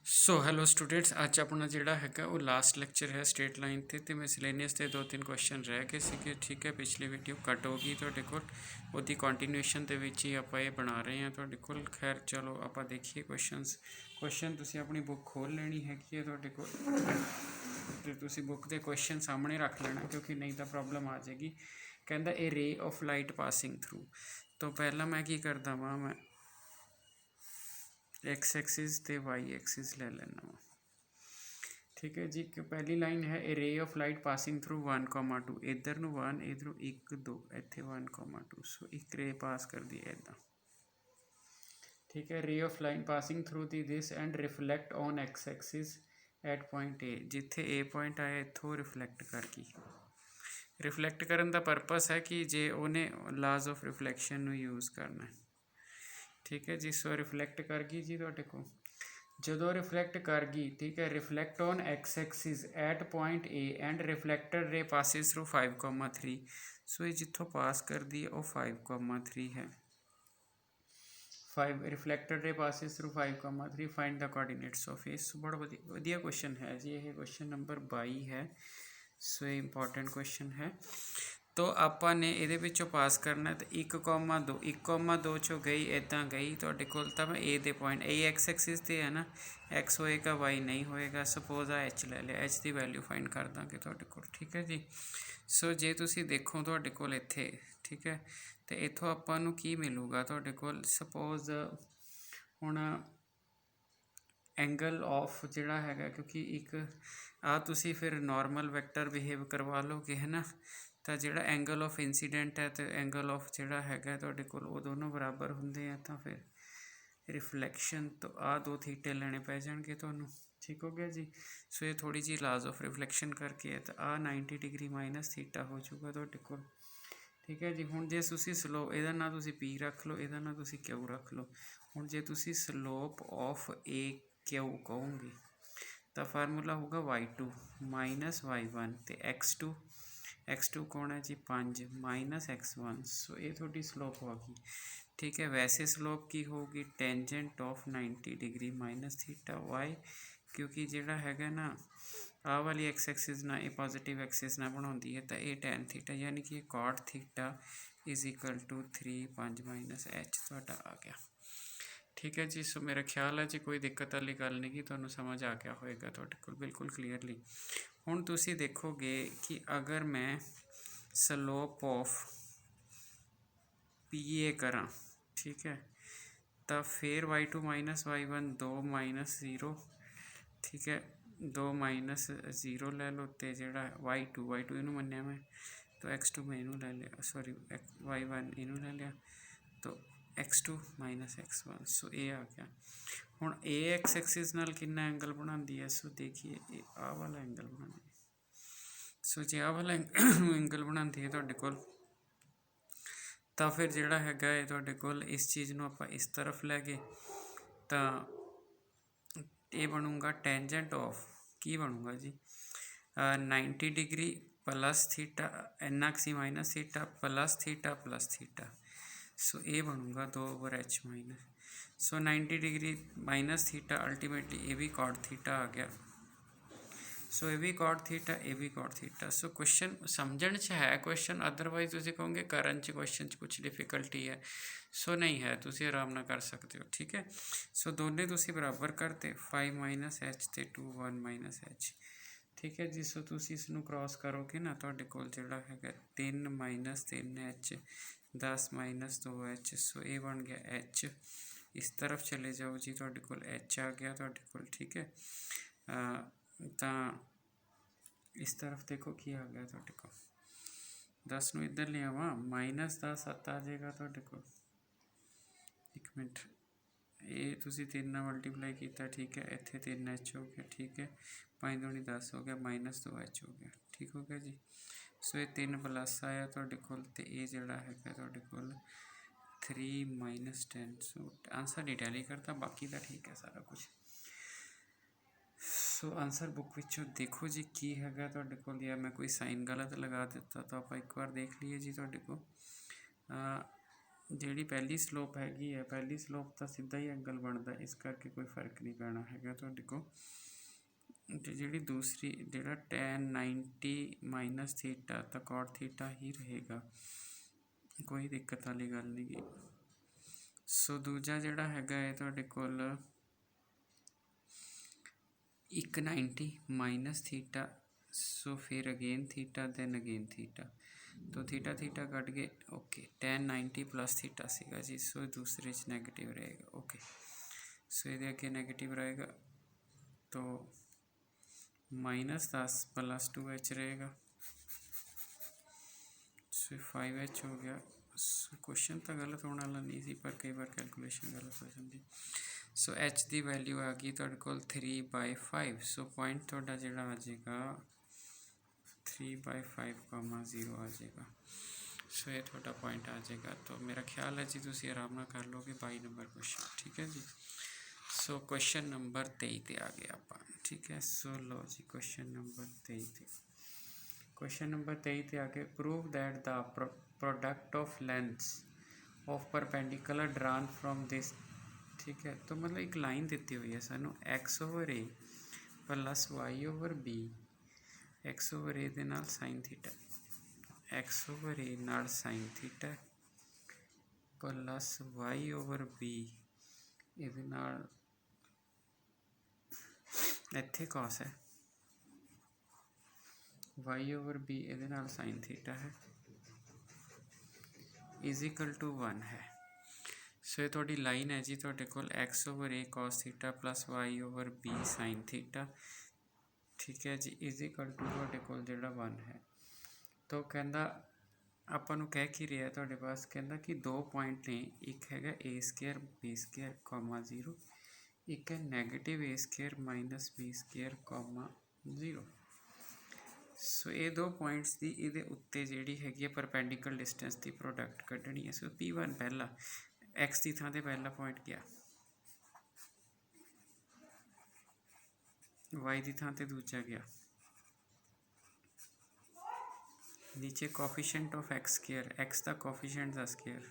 So hello students, अज अपना जोड़ा है वो लास्ट लैक्चर है स्ट्रेट लाइन ते ते मिसलेनियस के 2-3 क्वेश्चन रह गए थे। ठीक है, पिछली वीडियो कट हो गई थोड़े को उसकी कॉन्टीन्यूएशन के विच ही आप ये बना रहे हैं थोड़े को। खैर चलो आप देखिए क्वेश्चन तुसी अपनी बुक खोल लेनी हैगी है थोड़े को, तो तुसी बुक के क्वेश्चन सामने रख लेना क्योंकि नहीं तो प्रॉब्लम आ जाएगी। कहता ए ray of light passing through, तो पहला मैं की करदा वा, मैं एक्स एक्सिस ते वाई एक्सिस ले लेना वा। ठीक है जी, पहली लाइन है ए ray of light passing through 1,2, इधर नू 1 इधर 1 2 इतने 1,2, सो एक रे पास कर दी इदा। ठीक है, ray of line passing through the this and reflect on x axis at point ए, जिथे ए पॉइंट आया इतों रिफ्लैक्ट कर गई। रिफ्लैक्ट करने का परपस है कि जे उन्हें लाज ऑफ रिफ्लैक्शन यूज़ करना है। ठीक है जी, सो रिफ्लैक्ट कर गई जी थोड़े को, जो रिफ्लैक्ट कर गई। ठीक है, reflect on x axis at point A and reflected ray passes through 5,3, सो ये जितों पास कर दी वो 5,3 है। 5 reflected ray passes through 5,3, find the coordinates of A. So बड़ा वधिया क्वेश्चन है जी, ये क्वेश्चन नंबर 22 है। सो ये इंपॉर्टेंट क्वेश्चन है। तो आपा ने ये पास करना, तो 1,2 1,2 चो गई इदा गई थोड़े को, मैं ए दे पॉइंट ए एक्स एक्सिस ते है ना, एक्स होएगा वाई नहीं होएगा। सपोज आ एच ले लिया, एच की वैल्यू फाइंड कर देंगे थोड़े को। ठीक है जी, सो जे तुसी देखो थोड़े को इत्थे, ठीक है, तो इतों आपां नूं की मिलूगा थोड़े को। सपोज हुण एंगल ऑफ जोड़ा है, क्योंकि एक आ तुसी फिर नॉर्मल वैक्टर बिहेव करवा लोगे है ना, तो जोड़ा एंगल ऑफ इंसीडेंट है तो एंगल ऑफ जोड़ा है तुहाडे कोल वो दोनों बराबर होंगे हैं, तो फिर रिफ्लैक्शन तो आ 2 थीटे लेने पै जाएंगे तुहानूं। ठीक हो गया जी, सो ये थोड़ी जी लाज ऑफ रिफ्लैक्शन करके है, तो आ 90 डिग्री माइनस थीटा हो जाऊगा तुहाडे कोल। ठीक है जी, हुण जे तुसी स्लो इहदा ना तुसी पी रख लो, इहदा ना तुसी क्यू रख लो। हुण जे तुसी स्लोप ऑफ ए क्यू कहोगे तो फार्मूला होगा y2 माइनस y1 तो x2 कौन है जी 5 माइनस x1, सो ये थोड़ी स्लोप होगी। ठीक है, वैसे स्लोप की होगी tangent of 90 degree minus theta y, क्योंकि जोड़ा है ना आ वाली एक्स एक्सिस ना ये पॉजिटिव एक्सिस ना बनाती है, तो ये टैन थीटा यानी कि cot theta is equal to 3 5 minus H थोड़ा आ गया। ठीक है जी, सो मेरा ख्याल है जी कोई दिक्कत वाली गल नहीं, कि तुहानूं समझ आ गया होएगा तुहाडे कोल बिल्कुल क्लीयरली। हुण तुसी देखोगे कि अगर मैं स्लोप ऑफ पी ए करा, ठीक है, तो फिर y2 माइनस y1 2 माइनस 0, ठीक है, 2 माइनस 0 ले लो, तो जोड़ा y2 इनू मन्निया मैं, तो x2 मैं इनू ले लिया, सॉरी y1 इनू ले लिया, तो x2 माइनस x1, सो ये आ गया। हुण ए एक्स एक्सिस नाल कितना एंगल बनाती है, सो देखिए ये आ वाला एंगल बनाती है। सो जे आ वाला एंगल बनाती है तुहाडे कोल, तो फिर जोड़ा है तुहाडे कोल इस चीज़ नूं आपां इस तरफ लै गए, तो ये बनूगा टेंजेंट ऑफ की बनूगा जी 90 degree plus theta NXC minus theta plus theta, so ये बनूगा 2/h minus, so 90 degree minus theta ultimately ये भी कॉट थीटा आ गया। सो ये भी कॉट थीटा ये भी कॉट थीटा। सो क्वेश्चन समझण च है क्वेश्चन, अदरवाइज तुसी कहोगे करन च क्वेश्चन च कुछ डिफिकल्टी है, सो नहीं है, तुसी आराम नाल कर सकते हो। ठीक है, सो दोनों तुसी बराबर करते 5 माइनस एच ते 2 1 माइनस एच। ठीक है जी, सो तुसी इसनूं क्रॉस करोगे ना, तुहाडे कोल जिहड़ा हैगा 3 माइनस 3h 10 माइनस 2h, सो ये बन गया h। इस तरफ चले जाओ जी, तुहाडे कोल h आ गया तुहाडे कोल। ठीक है, तो इस तरफ देखो की आ गया तुहाडे कोल, 10 नूं इधर ले आवां माइनस 10 7 आ जाएगा तुहाडे कोल। एक मिनट, ये तुसी 3 नाल मल्टीप्लाई किया, ठीक है, इत्थे 3h हो गया। ठीक है, 5 दूनी 10 हो गया, माइनस 2h हो गया। ठीक हो गया जी, सो ये 3 प्लस आया तुहाडे कोल, ते ये जिहड़ा हैगा तुहाडे कोल 3 माइनस 10, सो आंसर नहीं टैली करता, बाकी तो ठीक है सारा कुछ। सो आंसर बुक विचों देखो जी की हैगा तुहाडे कोल, या मैं कोई साइन गलत लगा दिता तो आप एक बार देख लीए जी तुहाडे कोल। ਜਿਹੜੀ ਪਹਿਲੀ ਸਲੋਪ ਹੈਗੀ ਹੈ, ਪਹਿਲੀ ਸਲੋਪ ਤਾਂ ਸਿੱਧਾ ਹੀ ਐਂਗਲ ਬਣਦਾ, ਇਸ ਕਰਕੇ ਕੋਈ ਫਰਕ ਨਹੀਂ ਪੈਣਾ ਹੈਗਾ ਤੁਹਾਡੇ ਕੋਲ। ਅਤੇ ਜਿਹੜੀ ਦੂਸਰੀ ਜਿਹੜਾ tan 90 ਮਾਈਨਸ ਥੀਟਾ ਤਾਂ cot ਥੀਟਾ ਹੀ ਰਹੇਗਾ, ਕੋਈ ਦਿੱਕਤ ਵਾਲੀ ਗੱਲ ਨਹੀਂ ਗੀ। ਸੋ ਦੂਜਾ ਜਿਹੜਾ ਹੈਗਾ ਹੈ ਤੁਹਾਡੇ ਕੋਲ 190 ਮਾਈਨਸ ਥੀਟਾ, ਸੋ ਫਿਰ again theta then again theta, तो थीटा थीटा कट गए। ओके, tan 90 प्लस थीटा सीगा जी, सो दूसरे च नैगेटिव रहेगा। ओके, सो ये अगे नैगेटिव रहेगा तो -10 प्लस 2h रहेगा, सो 5h हो गया। सो क्वेश्चन तो गलत होने वाला नहीं सी, पर कई बार कैलकुलेशन गलत हो जाती। सो h की वैल्यू आ गई तुहाडे कोल 3/5। सो पॉइंट तुहाडा जिहड़ा आ जाएगा 3/5,0 आ जाएगा। सो ये थोड़ा पॉइंट आ जाएगा। तो मेरा ख्याल है जी तुम आराम नाल कर लोगे 22 नंबर क्वेश्चन, ठीक है जी। सो क्वेश्चन नंबर 23 ते आ गया आप, ठीक है। सो लो जी क्वेश्चन नंबर 23 ते, क्वेश्चन नंबर 23 ते आ गए। Prove that the product of lengths of perpendicular drawn from this, ठीक है। तो मतलब एक लाइन दी हुई है सानू x/a प्लस y/b, x/a दे नाल साइन थीटा, x/a नाल साइन थीटा प्लस y/b इहदे नाल इत्थे कॉस है, y/b इहदे नाल साइन थीटा है, इज इक्वल टू 1 है। सो ये थोड़ी लाइन है जी तुहाडे कोल x/a cos theta plus y/b sine theta, ठीक है जी, इज इक्वल टू तुहाडे कोल जिहड़ा 1 है। तो कहंदा ਆਪਾਂ ਨੂੰ ਕਹਿ ਕੀ ਰਿਹਾ ਤੁਹਾਡੇ ਪਾस, ਕਹਿੰਦਾ कि दो पॉइंट ने, एक हैगा a² b², 0, एक है -a² माइनस b² 0। सो ये दो पॉइंट्स की ये उत्ते जिहड़ी हैगी परपेंडिकुलर डिस्टेंस की प्रोडक्ट कढ़नी है। सो P1 पहला x की थां ते पहला पॉइंट गया, y की थां ते दूजा गया, नीचे कोफिशिएंट ऑफ x², x का कोफिशिएंट का स्केयर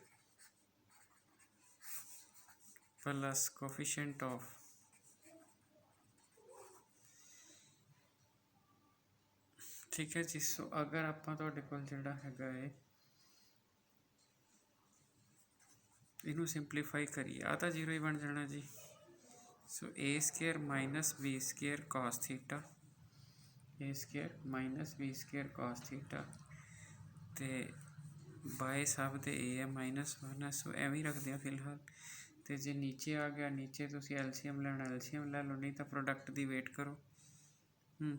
प्लस कोफिशिएंट ऑफ ठीक है जी। सो अगर आप तुहाडे कोल जिहड़ा हैगा है इनू सिंपलीफाई करिए, आ तो 0 ही बन जाना जी। सो a² minus b² cos theta, a² minus b² cos theta, तो बाय सब तो a है -1 है। सो एवं ही रखते हैं फिलहाल। तो जे नीचे आ गया, नीचे तुसीं एलसीएम लैना एलसीएम लै लो, नहीं तो प्रोडक्ट की वेट करो।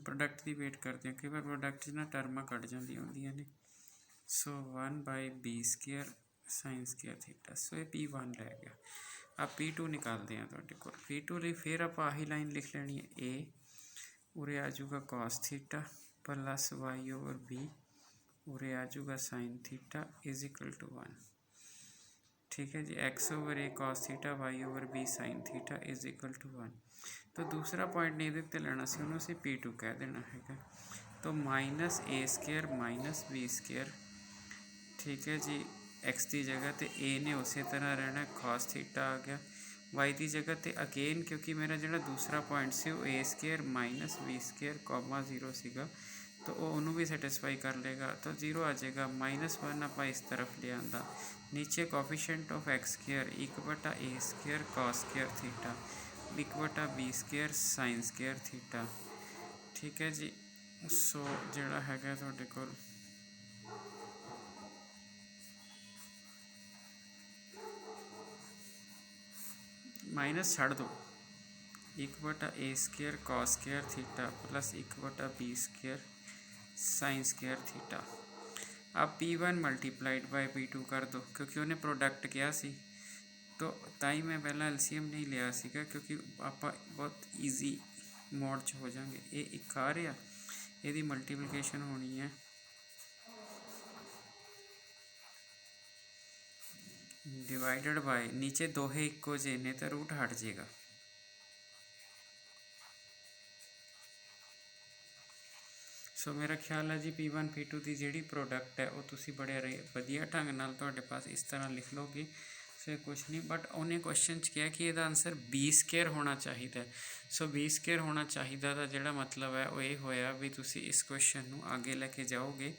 प्रोडक्ट की वेट करते हैं, कई बार प्रोडक्ट ना टर्मां कट जाती होंदियां ने। सो 1/b² sin² थीटा, सो ये P1 रह गया। अब P2 निकालते हैं तुहाडे कोल। P2 लिए फिर आप आही लाइन लिख लेनी है, a उरे आ जाऊगा cos थीटा प्लस y/b उरे आ जाऊगा sine theta is equal to 1, ठीक है जी। x/a cos theta y/b sine theta is equal to 1। तो दूसरा पॉइंट नहीं देते लेना सी, उन्होंने असीं P2 कह देना है। तो -a² माइनस b², ठीक है जी, x की जगह तो a ने उस तरह रहना, cos थीटा आ गया। y की जगह तो अगेन क्योंकि मेरा जो दूसरा पॉइंट से वो a² माइनस b² 0 सीगा, तो वो उन्होंने भी सैटिस्फाई कर लेगा, तो 0 आ जाएगा। -1 आप इस तरफ ले आंदा, नीचे coefficient of x² 1/a² cos² theta 1/b² sin² theta, ठीक है जी। सो जिहड़ा हैगा तुहाडे कोल माइनस छड़ दो, 1/a² cos² theta plus 1/b² sin² theta. अब P1 मल्टीप्लाइड बाय P2 कर दो, क्योंकि उन्हें प्रोडक्ट किया सी, तो ताई मैं पहला एलसीएम नहीं लिया सीगा, क्योंकि आप बहुत ईजी मोड च हो जाएंगे। ये एक आ रहा, यदि मल्टीप्लिकेशन होनी है डिवाइडेड बाय, नीचे दोहे इक्को जे ने तो रूट हट जाएगा। सो मेरा ख्याल है जी P1 P2 की जी प्रोडक्ट है वो तुसी बड़े वधिया ढंग नाल तुहाडे पास इस तरह लिख लोगे। सो कुछ नहीं, बट उन्हें क्वेश्चन च किया कि इसका आंसर B² होना चाहिए। सो B² होना चाहिए का जोड़ा मतलब है वो ये होया भी तुसी इस क्वेश्चन नू आगे लेके जाओगे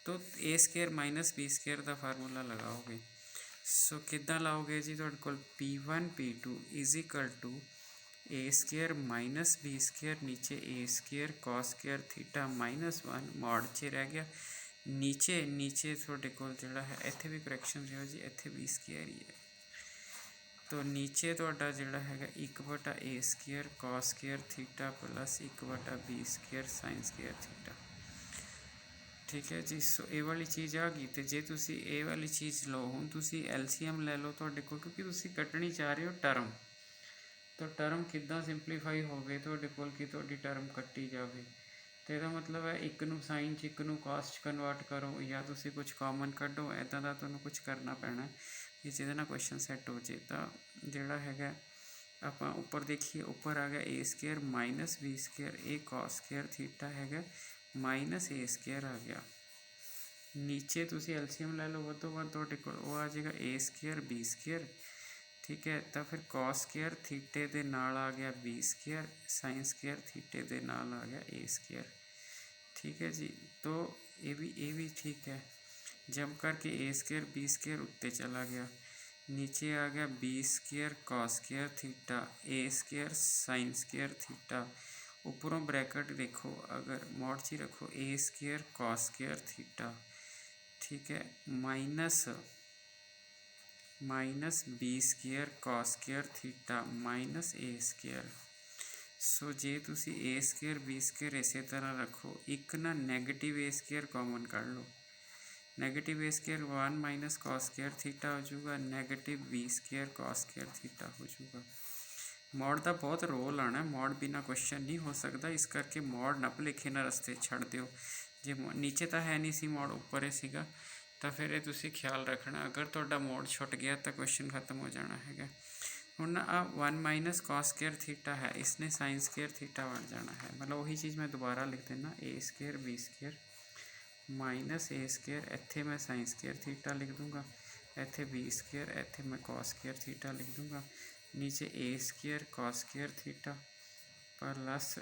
तो A² - B² का फार्मूला लगाओगे। सो किद्दां लाओगे जी, तुहाडे कोल P1 P2 = A² - B² नीचे A² cos² थीटा -1 मॉड 'च रह गया नीचे तुहाडे कोल जिहड़ा है इत्थे भी करैक्शन जो जी इत्थे B² ही है। तो नीचे तुहाडा जिहड़ा है 1/A² cos² theta plus 1/B² sin² theta. ठीक है जी। सो ये वाली चीज़ आ गई, तो जे तुसी ये वाली चीज़ लो हुण तुसी LCM ले लो तुहाडे कोल, क्योंकि तुसी कट्टनी चाह रहे हो टर्म। तो टर्म किद्दां सिंपलीफाई हो गए तुहाडे कोल कि तुहाडी टर्म कट्टी जाए, तो यदा मतलब है एक नू साइन च एक नू कॉस च कन्वर्ट करो या तुसी कुछ कॉमन कड्डो, इदां दा तुहानूं कुछ करना पैना कि जिहदे नाल क्वेश्चन सैट हो जाए। तो जिहड़ा हैगा आपां उपर देखिए, उपर आ गया A² - B², ये cos² थीटा हैगा -A² आ गया। नीचे तुसी LCM ले लो वधो वध तुहाडे कोल वो आ जाएगा A² B²। ठीक है, तो फिर cos² थीटे दे नाल आ गया B² sin² थीटे दे नाल आ गया A²। ठीक है जी। तो ये भी ठीक है, जब करके A² B² उत्ते चला गया, नीचे आ गया B² cos² theta A² sin² theta, ऊपरों bracket देखो अगर मॉड च रखो A² cos² थीटा। ठीक है, minus B² cos² theta minus A²। सो जे तुसी A² B² इस तरह रखो, एक ना नैगेटिव A² कॉमन कर लो, नैगेटिव A² 1 - cos² थीटा हो जाऊगा, नैगेटिव B² cos² थीटा हो जाऊगा। मॉड का बहुत रोल आना, मॉड बिना क्वेश्चन नहीं हो सकता, इस करके मॉड ना भुलेखे ना रस्ते छड़ दिओ। जे नीचे तो है नहीं सी मॉड, उपर सीगा, तो फिर ये तुसी ख्याल रखना, अगर तुहाडा मॉड छुट गया तो क्वेश्चन खत्म हो जाना है। हुण आ 1 - cos² थीटा है, इसने sin² थीटा बन जाना है। मतलब वही चीज़ मैं दोबारा लिख देना A² B² माइनस A², इत्थे मैं sin² थीटा लिख दूँगा, इत्थे B², इत्थे मैं cos² थीटा लिख दूँगा, नीचे A² cos² theta plus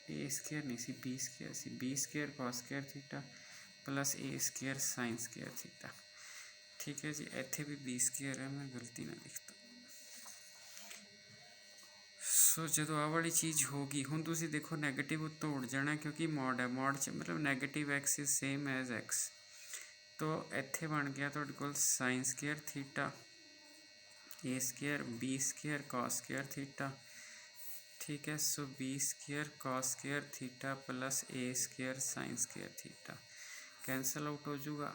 A² नहीं सी B² सी B² cos² theta plus A² sin² theta. ठीक है जी, इत्थे भी B² है, मैं गलती ना लिखता। सो जो आ वाली चीज़ होगी, हुण तुसी देखो नैगेटिव उत्तों उड़ जाना क्योंकि मॉड है, मॉड च मतलब negative x is same as x। तो इत्थे बन गया तुहाडे कोल sin² theta A² B² cos² theta. ठीक है, सो B² cos² theta plus A² sin² theta cancel out हो जाऊगा।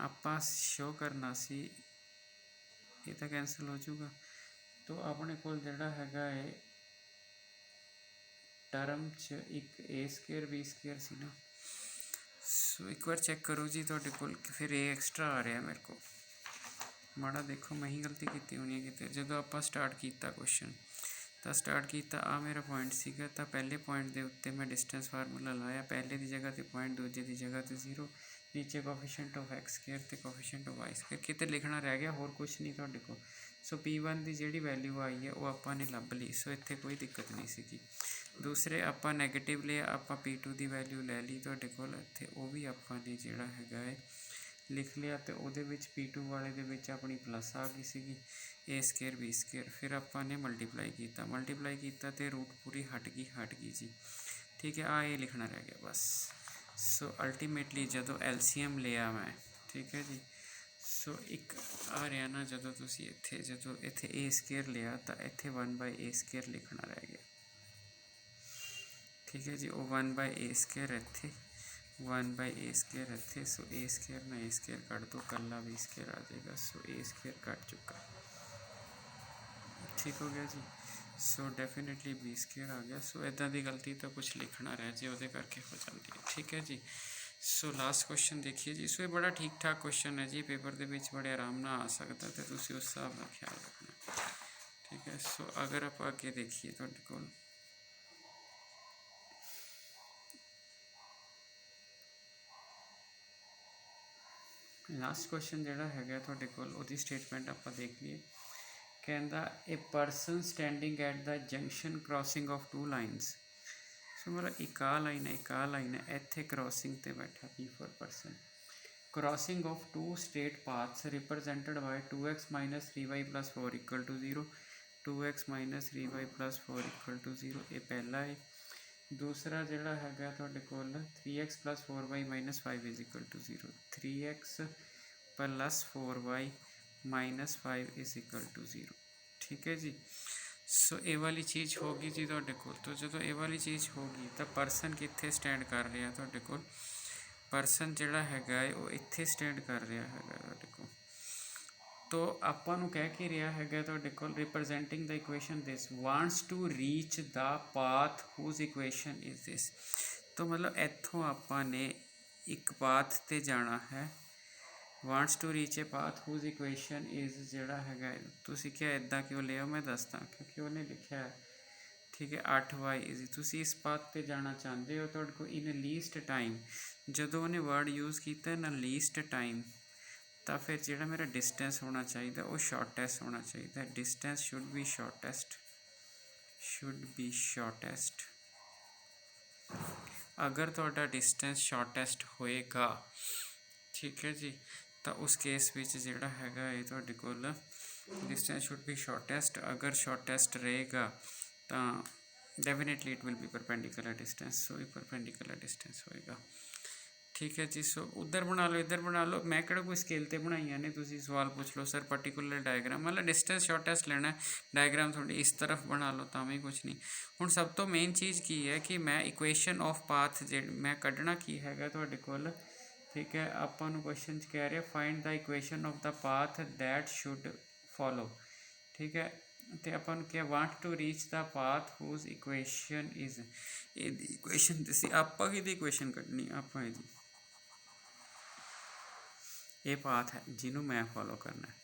आपां शो करना सी, ये तो कैंसल हो जाऊगा। तो अपने कोल जिहड़ा हैगा है टर्म च एक A² B² सी ना। सो एक बार चैक करो जी तुहाडे कोल फिर ए एक्सट्रा आ रहा मेरे को, माड़ा देखो मैं ही गलती की होनी है किते। जो आप स्टार्ट किया क्वेश्चन तो स्टार्ट किया आ मेरा पॉइंट सीगा, तो पहले पॉइंट के उत्ते मैं डिस्टेंस फार्मूला लाया, पहले की जगह तो पॉइंट, दूजे की जगह तो 0, नीचे कोफिशिएंट ऑफ x² तो कोफिशिएंट ऑफ y² किते लिखना रह गया, होर कुछ नहीं तुहाडे कोल। सो P1 की जी वैल्यू आई है वो आपने लभ ली, सो इत्थे कोई दिक्कत नहीं सी। दूसरे आप नैगेटिव लिया, आप P2 की वैल्यू लै ली तुहाडे कोल, इत्थे वो भी आपने जिहड़ा हैगा है लिख लिया। तो वो P2 वाले दे विच अपनी प्लस आ गई सी A² B², फिर आपने मल्टीप्लाई किया तो रूट पूरी हट गई जी। ठीक है, ये लिखना रह गया बस। सो अल्टीमेटली जो LCM लिया मैं, ठीक है जी। सो एक आ रहा ना, जो तुसी इत्थे जो इत्थे A² लिया तो इत्थे 1/A² लिखना रह गया। ठीक है जी, वो 1/A² इत्थे 1/A² इत्थे। सो A² में A² कट दो, कला B² आ जाएगा। सो A² कट चुका, ठीक हो गया जी। सो डेफिनेटली B² आ गया। सो इदां की गलती तो कुछ लिखना रह जाए वो करके हो जाती है। ठीक है जी। सो लास्ट क्वेश्चन देखिए जी। सो ये बड़ा ठीक ठाक क्वेश्चन है जी, पेपर के बड़े आराम नाल आ सकता, तो तुसी उस हिसाब का ख्याल रखना। ठीक है, सो अगर आप आगे देखिए तुहाडे कोल ਲਾਸਟ ਕੁਐਸਚਨ ਜਿਹੜਾ ਹੈਗਾ ਤੁਹਾਡੇ ਕੋਲ ਉਹਦੀ ਸਟੇਟਮੈਂਟ ਆਪਾਂ ਦੇਖ ਲਈਏ। ਕਹਿੰਦਾ a person standing at the junction crossing of two lines. So ਮਤਲਬ ਇੱਕ ਆਹ ਲਾਈਨ ਹੈ ਇੱਥੇ ਕ੍ਰੋਸਿੰਗ 'ਤੇ ਬੈਠਾ P for person। crossing of two straight paths represented by 2x minus 3y plus 4 equal to 0, 2x minus 3y plus 4 equal to 0। ਇਹ ਪਹਿਲਾ ਹੈ। दूसरा जोड़ा है तुहाडे कोल 3x plus 4y minus 5 is equal to 0, 3x plus 4y minus 5 is equal to 0। ठीक है जी। सो ये वाली चीज़ होगी जी तुहाडे कोल। तो जो ये वाली चीज़ होगी तो परसन कित्थे स्टैंड कर रहा तुहाडे कोल, परसन जिहड़ा हैगा वो इत्थे स्टैंड कर रहा हैगा तुहाडे कोल। तो ਆਪਾਂ ਨੂੰ ਕਹਿ ਕੇ ਰਿਹਾ ਹੈਗਾ ਤੁਹਾਡੇ ਕੋਲ representing the equation this wants to reach the path whose equation is this. तो मतलब ਇੱਥੋਂ ਆਪਾਂ ਨੇ ਇੱਕ ਪਾਥ ਤੇ ਜਾਣਾ ਹੈ। Wants to reach a path whose equation is ਜਿਹੜਾ ਹੈਗਾ ਤੁਸੀਂ ਕਿਹਾ ਇੱਦਾਂ ਕਿਉਂ ਲਿਆ ਮੈਂ ਦੱਸਦਾ ਕਿਉਂਕਿ ਉਹਨੇ ਲਿਖਿਆ ਹੈ ਠੀਕ ਹੈ 8y ਇਜ਼ ਤੁਸੀਂ ਇਸ ਪਾਥ ਤੇ ਜਾਣਾ ਚਾਹੁੰਦੇ ਹੋ ਤੁਹਾਡੇ ਕੋਲ ਇਨ ਲੀਸਟ ਟਾਈਮ। ਜਦੋਂ ਉਹਨੇ ਵਰਡ ਯੂਜ਼ ਕੀਤਾ ਨਾ ਲੀਸਟ ਟਾਈਮ तो फिर जो मेरा डिस्टेंस होना चाहिए वो शॉर्टेस्ट होना चाहिए। Distance should be shortest. अगर थोड़ा डिस्टेंस शॉर्टेस्ट होएगा ठीक है जी तो उस केस में जोड़ा हैगा ये तुहाडे कोल डिस्टेंस शुड बी शॉर्टेस्ट। अगर शॉर्टेस्ट रहेगा तो definitely it will be perpendicular distance. So ये परपेंडिकुलर डिस्टेंस होएगा ठीक है जी। सो उधर बना लो इधर बना लो, मैं किहड़ा कोई स्केल ते बनाई ने तुसीं सवाल पूछ लो सर पर्टिकुलर डायग्राम मतलब डिस्टेंस शॉर्टेस्ट लेना डायग्राम थोड़ी इस तरफ बना लो तो भी कुछ नहीं। हुण सब तो मेन चीज़ की है कि मैं इक्वेशन ऑफ पाथ जे मैं कढ़ना की हैगा तुहाडे कोल ठीक है। आपां नूं क्वेश्चन च कह रहे find the equation of the path that should follow ठीक है। तो आपां नूं क्या want to reach the path whose equation is equation दसी आपां किहदी इक्वेशन कढ़नी आपां इहदी ये पाथ है जिन्हों मैं फॉलो करना है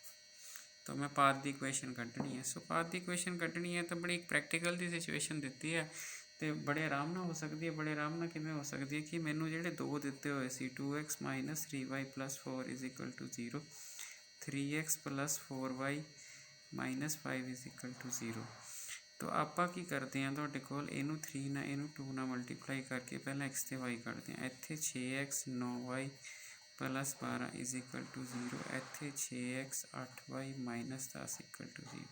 तो मैं पाथ की इक्वेशन कढ़नी है। सो पाथ की इक्वेशन कढ़नी है तो बड़ी एक प्रैक्टिकल की सिचुएशन दी है तो बड़े आराम हो सकती है। बड़े आराम किमें हो सकती है कि मैनू जोड़े दो दिते हुए सी 2x minus 3y plus 4 is equal to 0, 3x plus 4y minus 5 is equal to 0। तो आप की करते हैं तुहाडे कोल इनू 3 ना इनू 2 ना मल्टीप्लाई करके पहले x ते y करते हैं। इत्थे 6x 9y plus 12 is equal to 0, इत्थे 6x 8y minus 10 equal to 0।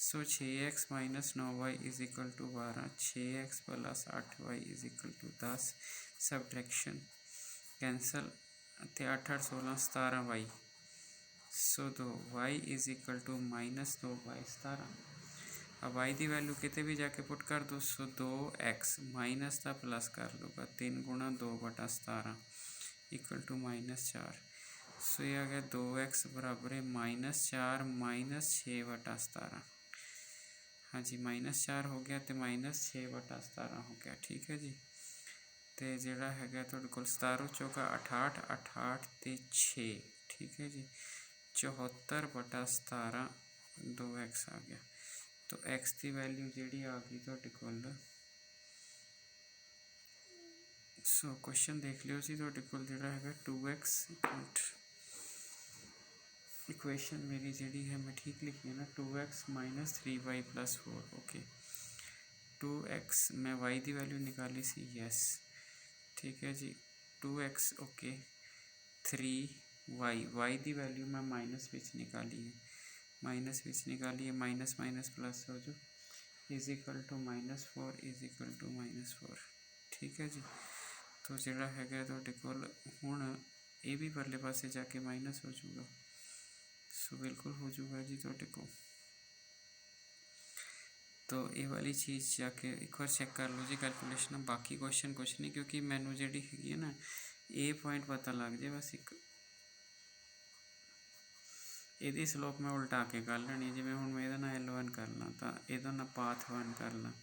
So 6x minus 9y is equal to 12, 6x plus 8y is equal to 10। Subtraction cancel तो 8 8 16 17y। So 2y is equal to minus 2y 17। अब y की value कितने भी जाके put कर दो। सो 2x minus का plus कर दूगा 3 गुणा 2/17 इक्वल टू माइनस 4। सो ये आ गया 2x बराबर है माइनस 4 माइनस 6/17। हाँ जी माइनस 4 हो गया तो माइनस 6/17 हो गया ठीक है जी। तो जोड़ा है तुहाडे कोल 17 चौका 68 68 ते 6 ठीक है जी 74/17 2x आ गया। तो x की वैल्यू जी आ गई तुहाडे कोल। सो क्वेश्चन देख लियो जी तुहाडे कोल जिहड़ा हैगा 2x इक्वेशन मेरी जिहड़ी है मैं ठीक लिखी है ना 2x minus 3y plus 4 okay. 2x मैं y की वैल्यू निकाली सी यस ठीक है जी 2x ओके 3y की वैल्यू मैं माइनस विच निकाली है माइनस माइनस प्लस हो जो is equal to -4 is equal to -4 ठीक है जी। तो जोड़ा है तुहाडे कोल हुण ये भी परले पासे जाके माइनस हो जाऊगा। सो बिल्कुल हो जाऊगा जी तुहाडे कोल। तो ये वाली चीज़ जाके एक बार चेक कर लो जी कैलकुलेशन। बाकी क्वेश्चन कुछ नहीं क्योंकि मैनू जी है ना ये पॉइंट पता लग जाए बस एक यदी स्लोप मैं उल्टा के कर लेनी जिमें हूँ मैं ये L1 करना तो ये पाथ 1 करना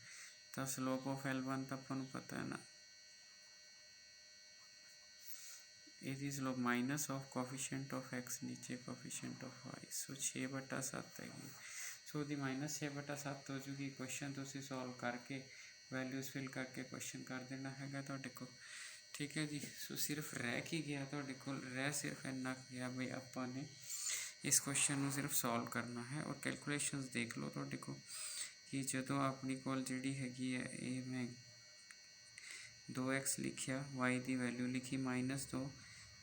तो स्लोप ऑफ L1 तो अपन पता है ना ये slope minus of coefficient of x नीचे कोफिशिएंट ऑफ y। सो 6/7 है। सो दी माइनस 6/7 हो जूगी। क्वेश्चन तुम सॉल्व करके वैल्यूज़ फिल करके क्वेश्चन कर देना है तुहाडे कोल ठीक है जी। सो सिर्फ रह की गया तुहाडे कोल, रह सिर्फ इन्ना गया भी आपां ने इस क्वेश्चन में सिर्फ सॉल्व करना है। और कैलकुलेशनस देख लो तुहाडे को कि जदों अपनी कोल जिहड़ी हैगी है ये मैं 2x लिखिया, y की वैल्यू लिखी -2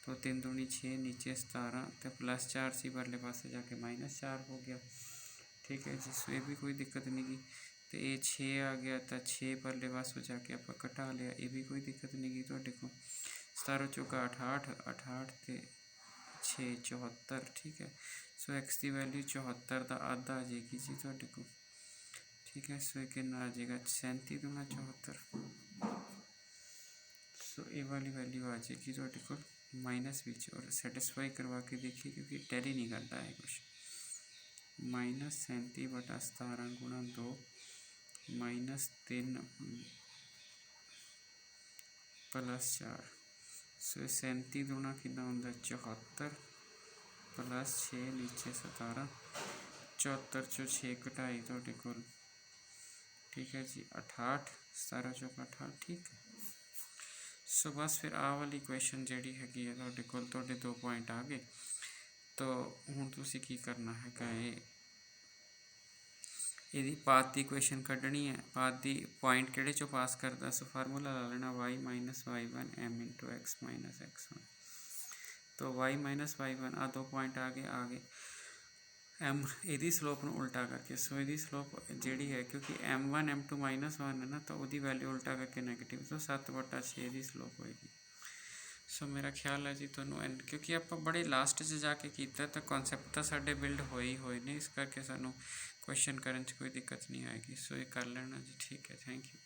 तो 3 दूनी 6 नीचे 17 तो +4 सी परले पासे जाके -4 हो गया। ठीक है जी। सो ये भी कोई दिक्कत नहीं की। तो ये 6 आ गया तो 6 परले पासों जाके आप घटा लिया, ये भी कोई दिक्कत नहीं की तुहाडे को। 17 चौका 68, 68 ते 6 74। ठीक है। सो x की वैल्यू 74 का आधा आ जाएगी जी तुहाडे को। ठीक है। सो कितना आ जाएगा 37 दूना 74। सो ये वाली वैल्यू आ जाएगी तुहाडे को माइनस विच। और सैटिस्फाई करवा के देखिए क्योंकि टैली नहीं करता है कुछ। -37 बटा 17 गुणा 2 -3 +4। सो 37 दूना कितना होंगे 74 +6 नीचे 17 74 चो 6 घटाई तुहाडे कोल। ठीक है जी 68 17 चौका 68। ठीक है। सो बस फिर आ वाली क्वेश्चन जिहड़ी हैगी है तुहाडे कोल, तुहाडे 2 पॉइंट आ गए। तो हुण तुसीं की करना हैगा ये पाथ की क्वेश्चन कढ़नी है। पाथ की पॉइंट किहड़े चो पास करता, सो फार्मूला ला लेना y - y1 m × x - x1। तो y - y1 आ 2 पॉइंट आ गए m यदी स्लोप में उल्टा करके। सो यदी स्लोप जिहड़ी है क्योंकि m1 m2 -1 है ना, तो वही वैल्यू उल्टा करके नैगेटिव, तो 7/6 की स्लोप होएगी। सो मेरा ख्याल है जी तुहानूं क्योंकि आप बड़े लास्ट जाके किया तो कॉन्सैप्ट तो साढ़े बिल्ड होए ही होए ने, इस करके सानूं क्वेश्चन करने कोई दिक्कत नहीं आएगी। सो ये कर लेना जी। ठीक है। Thank you.